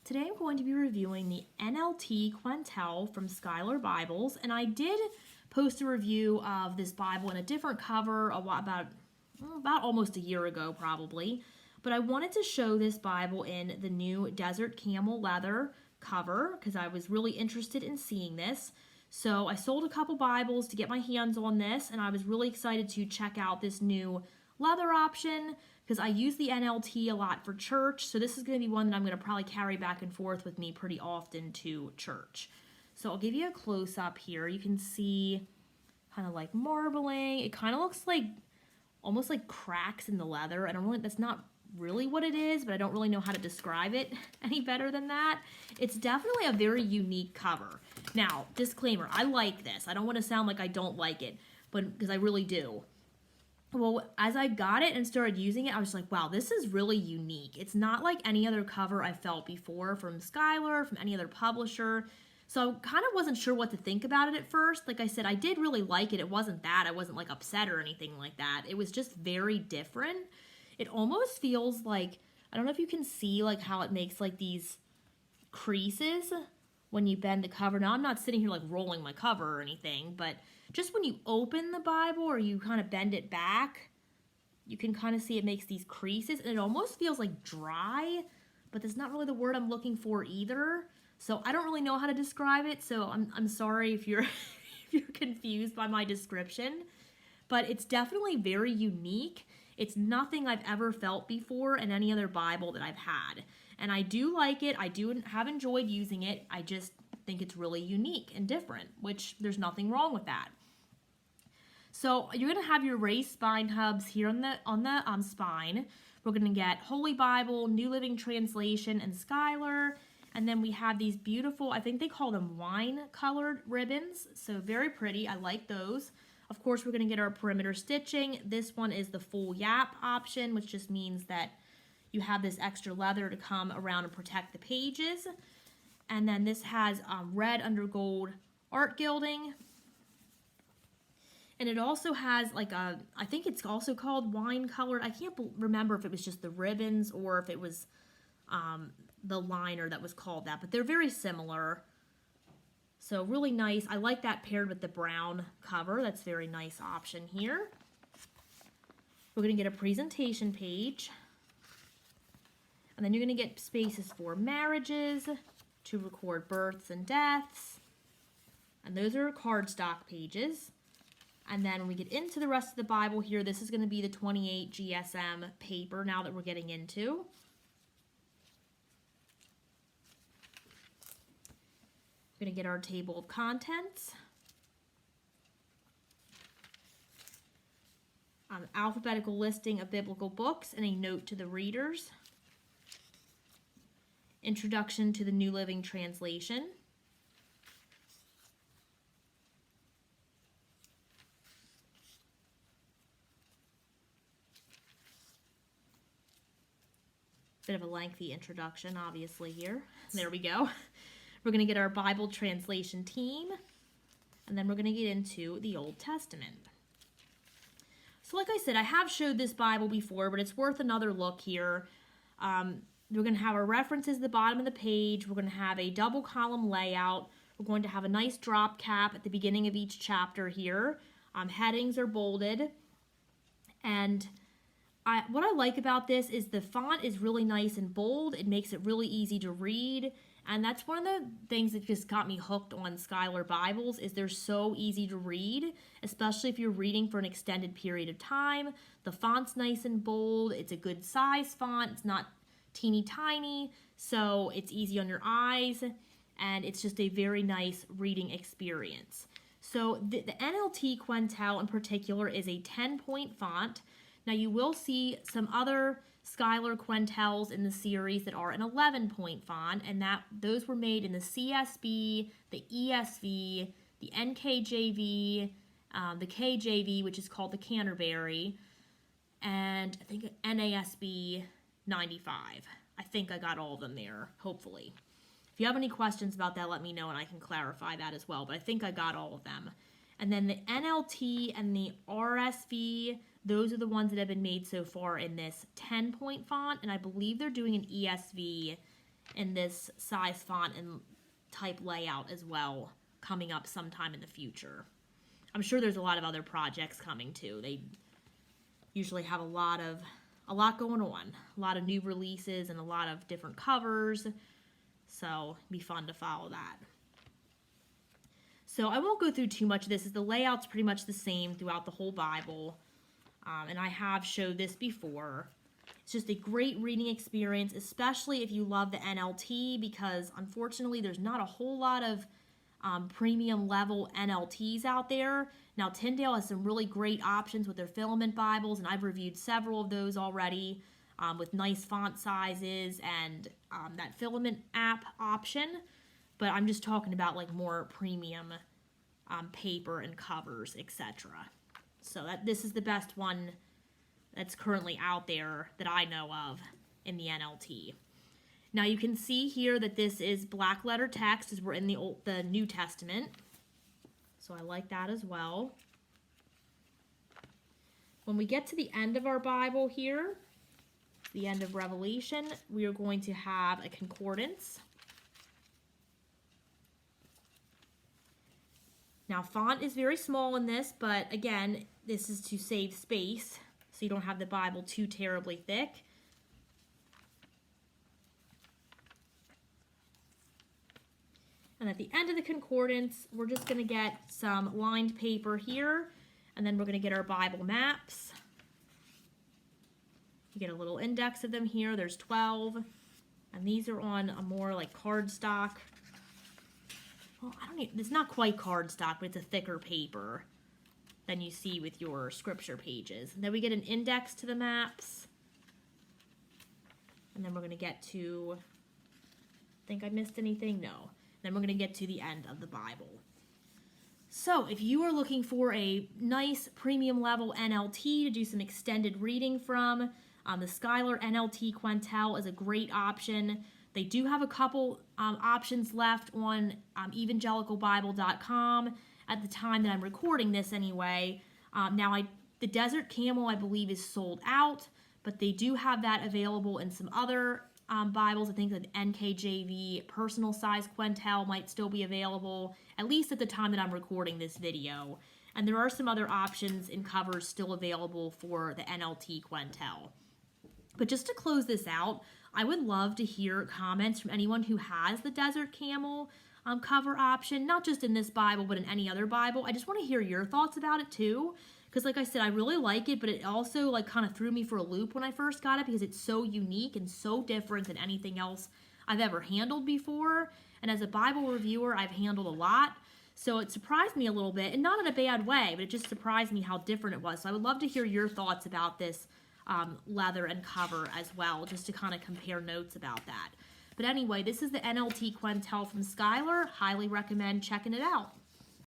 Today I'm going to be reviewing the NLT Quentel from Schuyler Bibles, and I did post a review of this Bible in a different cover about almost a year ago probably, but I wanted to show this Bible in the new Desert Camel leather cover because I was really interested in seeing this. So I sold a couple Bibles to get my hands on this, and I was really excited to check out this new leather option because I use the NLT a lot for church, so this is going to be one that I'm going to probably carry back and forth with me pretty often to church. So I'll give you a close-up here. You can see kind of like marbling. It kind of looks like almost like cracks in the leather. That's not really what it is, but I don't really know how to describe it any better than that. It's definitely a very unique cover. Now, disclaimer, I like this. I don't want to sound like I don't like it, but because I really do. Well, as I got it and started using it, I was like, wow, this is really unique. It's not like any other cover I felt before from Schuyler, from any other publisher. So I kind of wasn't sure what to think about it at first. Like I said, I did really like it. It wasn't that. I wasn't like upset or anything like that. It was just very different. It almost feels like, I don't know if you can see like how it makes like these creases when you bend the cover. Now, I'm not sitting here like rolling my cover or anything, but just when you open the Bible or you kind of bend it back, you can kind of see it makes these creases, and it almost feels like dry, but that's not really the word I'm looking for either. So I don't really know how to describe it, so I'm sorry if you're if you're confused by my description, but it's definitely very unique. It's nothing I've ever felt before in any other Bible that I've had. And I do like it. I have enjoyed using it. I just think it's really unique and different, which there's nothing wrong with that. So you're going to have your raised spine hubs here on the spine. We're going to get Holy Bible, New Living Translation, and Schuyler. And then we have these beautiful, I think they call them wine-colored ribbons. So very pretty. I like those. Of course, we're going to get our perimeter stitching. This one is the full yap option, which just means that you have this extra leather to come around and protect the pages. And then this has red under gold art gilding. And it also has like I think it's also called wine colored. I can't remember if it was just the ribbons or if it was the liner that was called that, but they're very similar. So really nice. I like that paired with the brown cover. That's a very nice option here. We're going to get a presentation page. And then you're going to get spaces for marriages, to record births and deaths. And those are cardstock pages. And then when we get into the rest of the Bible here, this is going to be the 28 GSM paper now that we're getting into. We're going to get our table of contents. Alphabetical listing of biblical books and a note to the readers. Introduction to the New Living Translation. Bit of a lengthy introduction, obviously, here. There we go. We're going to get our Bible translation team, and then we're going to get into the Old Testament. So like I said, I have showed this Bible before, but it's worth another look here. We're going to have our references at the bottom of the page. We're going to have a double column layout. We're going to have a nice drop cap at the beginning of each chapter here. Headings are bolded. And what I like about this is the font is really nice and bold. It makes it really easy to read. And that's one of the things that just got me hooked on Schuyler Bibles is they're so easy to read, especially if you're reading for an extended period of time. The font's nice and bold. It's a good size font. It's not teeny tiny, so it's easy on your eyes, and it's just a very nice reading experience. So the NLT Quentel in particular is a 10-point font. Now you will see some other Schuyler Quentels in the series that are an 11-point font, and those were made in the CSB, the ESV, the NKJV, the KJV, which is called the Canterbury, and I think NASB 95. I think I got all of them there, hopefully. If you have any questions about that, let me know and I can clarify that as well, but I think I got all of them. And then the NLT and the RSV, those are the ones that have been made so far in this 10-point font, and I believe they're doing an ESV in this size font and type layout as well, coming up sometime in the future. I'm sure there's a lot of other projects coming too. They usually have a lot going on, a lot of new releases and a lot of different covers. So it'd be fun to follow that. So I won't go through too much of this, as the layout's pretty much the same throughout the whole Bible. And I have showed this before. It's just a great reading experience, especially if you love the NLT, because unfortunately there's not a whole lot of premium level NLTs out there. Now Tyndale has some really great options with their filament Bibles, and I've reviewed several of those already with nice font sizes and that filament app option. But I'm just talking about like more premium paper and covers, etc. So this is the best one that's currently out there that I know of in the NLT. Now you can see here that this is black letter text, as we're in the New Testament. So I like that as well. When we get to the end of our Bible here, the end of Revelation, we are going to have a concordance. Now font is very small in this, but again, this is to save space, so you don't have the Bible too terribly thick. And at the end of the concordance, we're just going to get some lined paper here, and then we're going to get our Bible maps. You get a little index of them here. There's 12, and these are on a more like cardstock. Well, it's not quite cardstock, but it's a thicker paper than you see with your scripture pages. And then we get an index to the maps. And then we're going to get to, think I missed anything? No. Then we're going to get to the end of the Bible. So if you are looking for a nice premium level NLT to do some extended reading from, the Schuyler NLT Quentel is a great option. They do have a couple options left on evangelicalbible.com at the time that I'm recording this anyway. The Desert Camel, I believe, is sold out, but they do have that available in some other Bibles. I think the NKJV personal size Quentel might still be available, at least at the time that I'm recording this video. And there are some other options and covers still available for the NLT Quentel. But just to close this out, I would love to hear comments from anyone who has the Desert Camel cover option, not just in this Bible, but in any other Bible. I just want to hear your thoughts about it too, because like I said, I really like it, but it also like kind of threw me for a loop when I first got it, because it's so unique and so different than anything else I've ever handled before. And as a Bible reviewer, I've handled a lot, so it surprised me a little bit, and not in a bad way, but it just surprised me how different it was. So I would love to hear your thoughts about this leather and cover as well, just to kind of compare notes about that. But anyway, this is the NLT Quentel from Schuyler. Highly recommend checking it out.